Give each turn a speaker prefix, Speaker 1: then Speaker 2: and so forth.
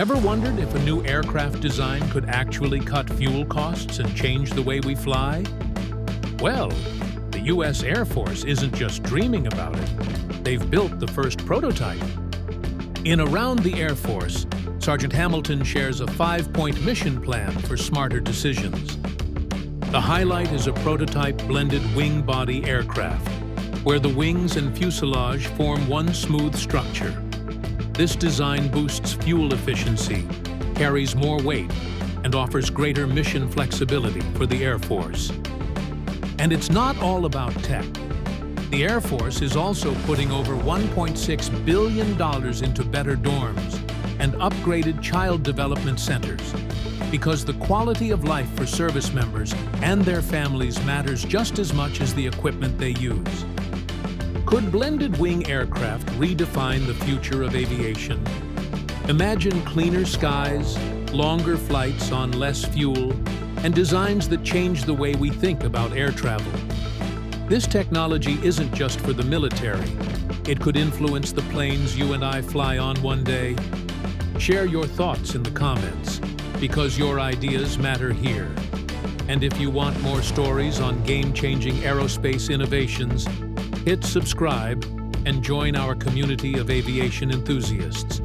Speaker 1: Ever wondered if a new aircraft design could actually cut fuel costs and change the way we fly? Well, the U.S. Air Force isn't just dreaming about it. They've built the first prototype. In Around the Air Force, Sergeant Hamilton shares a 5-point mission plan for smarter decisions. The highlight is a prototype blended wing-body aircraft, where the wings and fuselage form one smooth structure. This design boosts fuel efficiency, carries more weight, and offers greater mission flexibility for the Air Force. And it's not all about tech. The Air Force is also putting over $1.6 billion into better dorms and upgraded child development centers, because the quality of life for service members and their families matters just as much as the equipment they use. Could blended wing aircraft redefine the future of aviation? Imagine cleaner skies, longer flights on less fuel, and designs that change the way we think about air travel. This technology isn't just for the military. It could influence the planes you and I fly on one day. Share your thoughts in the comments, because your ideas matter here. And if you want more stories on game-changing aerospace innovations, hit subscribe and join our community of aviation enthusiasts.